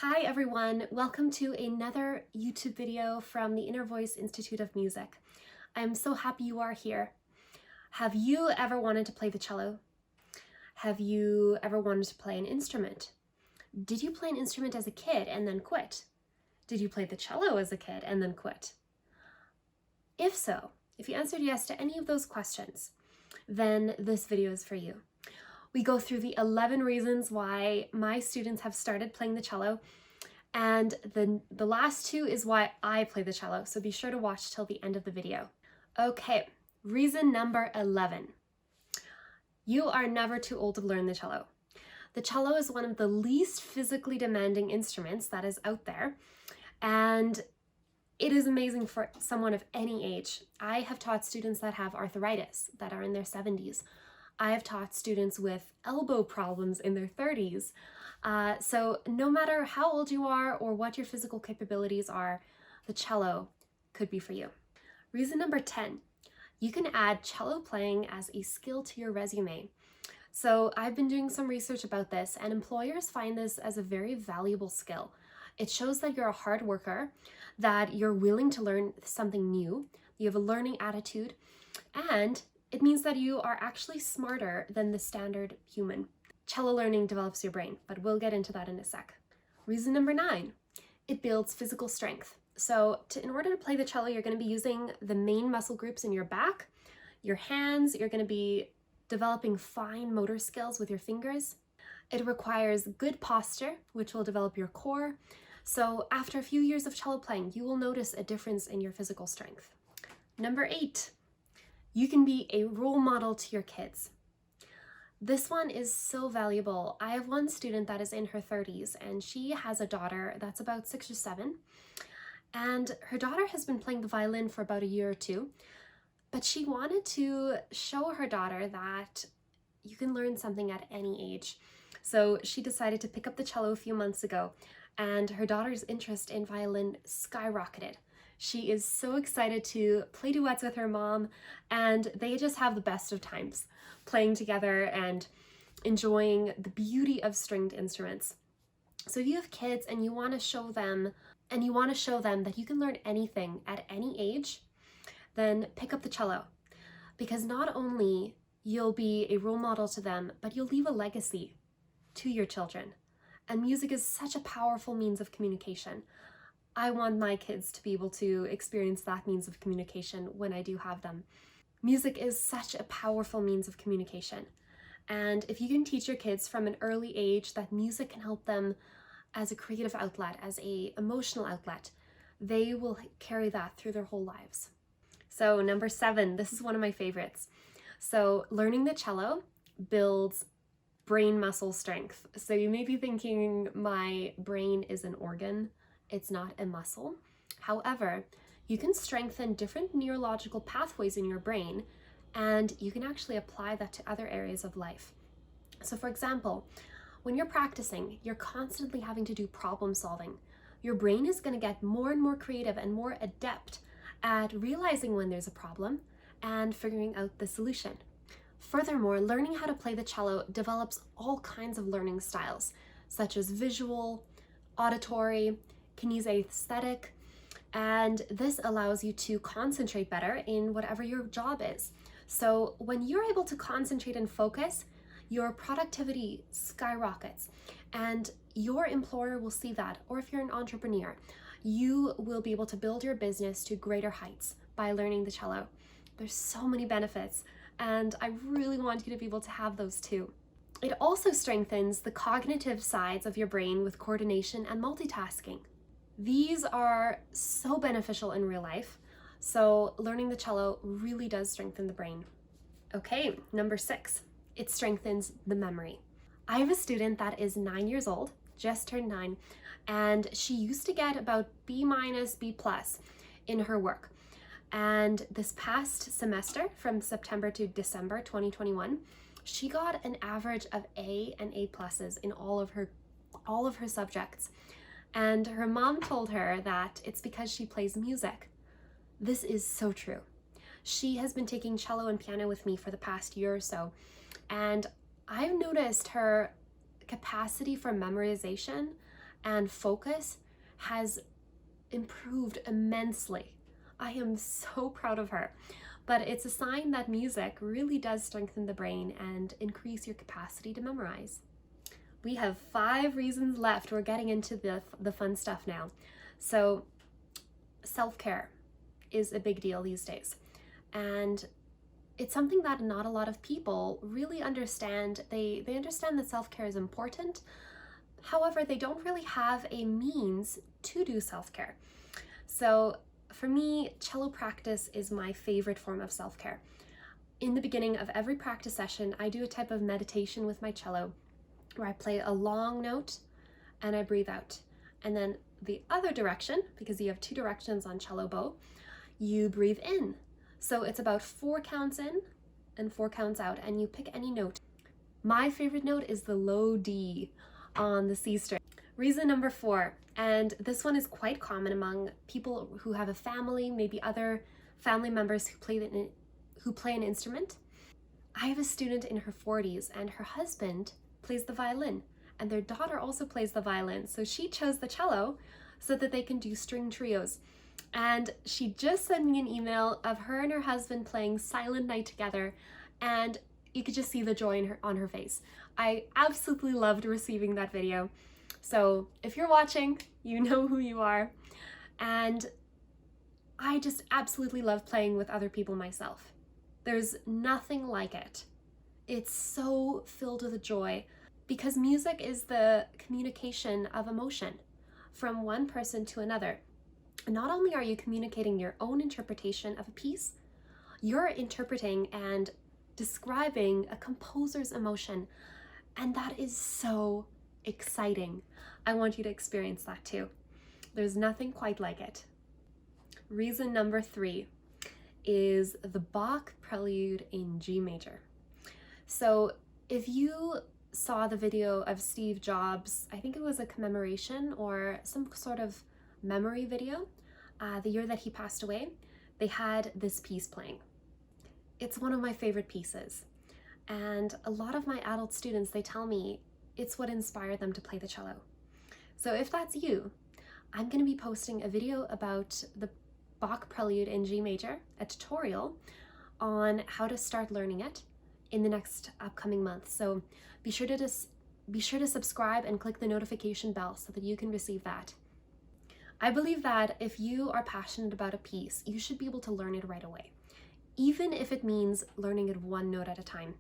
Hi everyone, welcome to another YouTube video from the Inner Voice Institute of Music. I'm so happy you are here. Have you ever wanted to play the cello? Have you ever wanted to play an instrument? Did you play an instrument as a kid and then quit? Did you play the cello as a kid and then quit? If so, if you answered yes to any of those questions, then this video is for you. We go through the 11 reasons why my students have started playing the cello, and the last two is why I play the cello, so be sure to watch till the end of the video. Okay, reason number 11. You are never too old to learn the cello. The cello is one of the least physically demanding instruments that is out there, and it is amazing for someone of any age. I have taught students that have arthritis, that are in their 70s. I have taught students with elbow problems in their 30s. So no matter how old you are or what your physical capabilities are, the cello could be for you. Reason number 10, you can add cello playing as a skill to your resume. So I've been doing some research about this, and employers find this as a very valuable skill. It shows that you're a hard worker, that you're willing to learn something new, you have a learning attitude, and it means that you are actually smarter than the standard human. Cello learning develops your brain, but we'll get into that in a sec. Reason number 9, it builds physical strength. So in order to play the cello, you're going to be using the main muscle groups in your back, your hands, you're going to be developing fine motor skills with your fingers. It requires good posture, which will develop your core. So after a few years of cello playing, you will notice a difference in your physical strength. Number 8, you can be a role model to your kids. This one is so valuable. I have one student that is in her 30s, and she has a daughter that's about 6 or 7. And her daughter has been playing the violin for about a year or two, but she wanted to show her daughter that you can learn something at any age. So she decided to pick up the cello a few months ago, and her daughter's interest in violin skyrocketed. She is so excited to play duets with her mom, and they just have the best of times playing together and enjoying the beauty of stringed instruments. So if you have kids and you want to show them that you can learn anything at any age, then pick up the cello, because not only you'll be a role model to them, but you'll leave a legacy to your children. And music is such a powerful means of communication. I want my kids to be able to experience that means of communication when I do have them. Music is such a powerful means of communication. And if you can teach your kids from an early age that music can help them as a creative outlet, as an emotional outlet, they will carry that through their whole lives. So number 7, this is one of my favorites. So learning the cello builds brain muscle strength. So you may be thinking, my brain is an organ. It's not a muscle. However, you can strengthen different neurological pathways in your brain, and you can actually apply that to other areas of life. So for example, when you're practicing, you're constantly having to do problem solving. Your brain is going to get more and more creative and more adept at realizing when there's a problem and figuring out the solution. Furthermore, learning how to play the cello develops all kinds of learning styles, such as visual, auditory, kinesthetic, and this allows you to concentrate better in whatever your job is. So when you're able to concentrate and focus, your productivity skyrockets, and your employer will see that. Or if you're an entrepreneur, you will be able to build your business to greater heights by learning the cello. There's so many benefits, and I really want you to be able to have those too. It also strengthens the cognitive sides of your brain with coordination and multitasking. These are so beneficial in real life, so learning the cello really does strengthen the brain. Okay, number 6, it strengthens the memory. I have a student that is 9 years old, just turned 9, and she used to get about B-, B+ in her work. And this past semester, from September to December 2021, she got an average of A and A+ in all of her subjects. And her mom told her that it's because she plays music. This is so true. She has been taking cello and piano with me for the past year or so, and I've noticed her capacity for memorization and focus has improved immensely. I am so proud of her. But it's a sign that music really does strengthen the brain and increase your capacity to memorize. We have 5 reasons left. We're getting into the fun stuff now. So self-care is a big deal these days. And it's something that not a lot of people really understand. They understand that self-care is important. However, they don't really have a means to do self-care. So for me, cello practice is my favorite form of self-care. In the beginning of every practice session, I do a type of meditation with my cello where I play a long note and I breathe out. And then the other direction, because you have 2 directions on cello bow, you breathe in. So it's about 4 counts in and 4 counts out, and you pick any note. My favorite note is the low D on the C string. Reason number 4, and this one is quite common among people who have a family, maybe other family members who play an instrument. I have a student in her 40s and her husband plays the violin, and their daughter also plays the violin. So she chose the cello so that they can do string trios. And she just sent me an email of her and her husband playing Silent Night together, and you could just see the joy on her face. I absolutely loved receiving that video. So if you're watching, you know who you are. And I just absolutely love playing with other people myself. There's nothing like it. It's so filled with joy because music is the communication of emotion from one person to another. Not only are you communicating your own interpretation of a piece, you're interpreting and describing a composer's emotion, and that is so exciting. I want you to experience that too. There's nothing quite like it. Reason number 3 is the Bach prelude in G major. So if you saw the video of Steve Jobs, I think it was a commemoration or some sort of memory video, the year that he passed away, they had this piece playing. It's one of my favorite pieces. And a lot of my adult students, they tell me it's what inspired them to play the cello. So if that's you, I'm going to be posting a video about the Bach prelude in G major, a tutorial on how to start learning it in the next upcoming month. So be sure to subscribe and click the notification bell so that you can receive that. I believe that if you are passionate about a piece, you should be able to learn it right away, even if it means learning it 1 note at a time.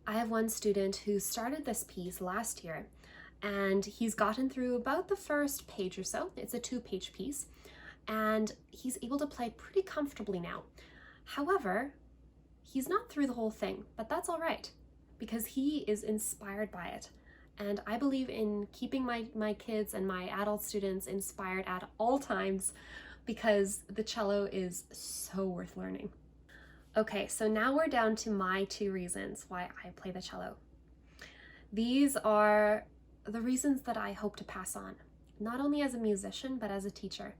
I have one student who started this piece last year, and he's gotten through about the first page or so. It's a 2-page piece, and he's able to play pretty comfortably now. However, he's not through the whole thing, but that's all right because he is inspired by it. And I believe in keeping my kids and my adult students inspired at all times because the cello is so worth learning. Okay, so now we're down to my 2 reasons why I play the cello. These are the reasons that I hope to pass on, not only as a musician, but as a teacher.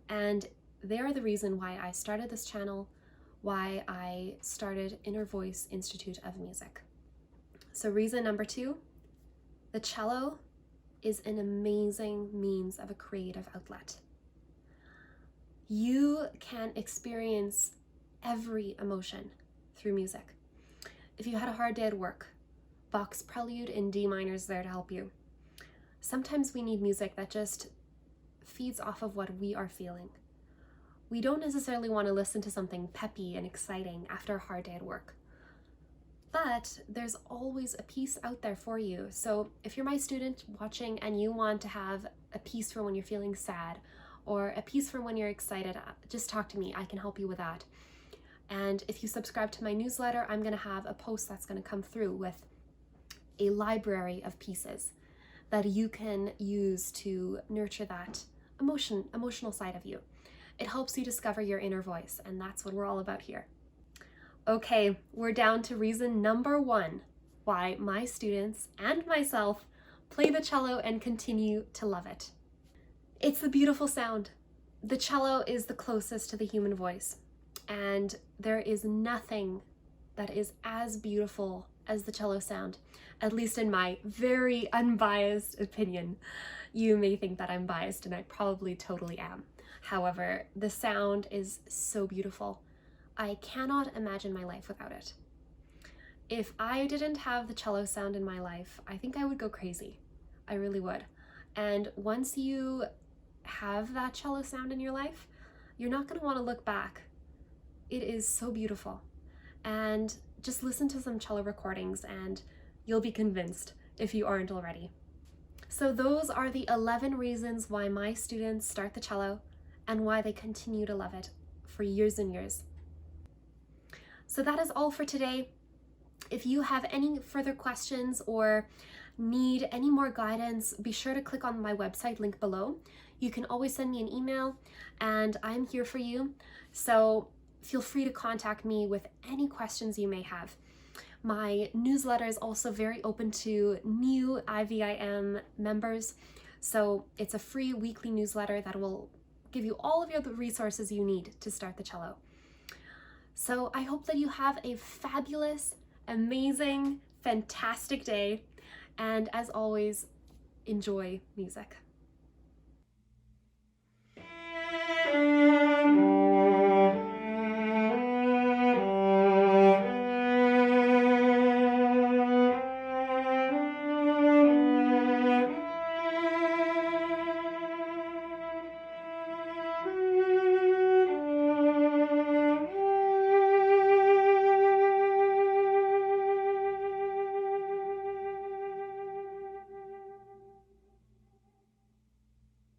And they're the reason why I started this channel, why I started Ine-Wilme Institute of Music. So reason number 2, the cello is an amazing means of a creative outlet. You can experience every emotion through music. If you had a hard day at work, Bach's prelude in D minor is there to help you. Sometimes we need music that just feeds off of what we are feeling. We don't necessarily want to listen to something peppy and exciting after a hard day at work. But there's always a piece out there for you. So if you're my student watching and you want to have a piece for when you're feeling sad or a piece for when you're excited, just talk to me. I can help you with that. And if you subscribe to my newsletter, I'm going to have a post that's going to come through with a library of pieces that you can use to nurture that emotional side of you. It helps you discover your inner voice, and that's what we're all about here. Okay, we're down to reason number 1 why my students and myself play the cello and continue to love it. It's the beautiful sound. The cello is the closest to the human voice, and there is nothing that is as beautiful as the cello sound, at least in my very unbiased opinion. You may think that I'm biased, and I probably totally am. However, the sound is so beautiful. I cannot imagine my life without it. If I didn't have the cello sound in my life, I think I would go crazy. I really would. And once you have that cello sound in your life, you're not going to want to look back. It is so beautiful. And just listen to some cello recordings and you'll be convinced if you aren't already. So those are the 11 reasons why my students start the cello and why they continue to love it for years and years. So that is all for today. If you have any further questions or need any more guidance, be sure to click on my website link below. You can always send me an email and I'm here for you. So feel free to contact me with any questions you may have. My newsletter is also very open to new IVIM members. So it's a free weekly newsletter that will give you all of the resources you need to start the cello. So I hope that you have a fabulous, amazing, fantastic day. And as always, enjoy music.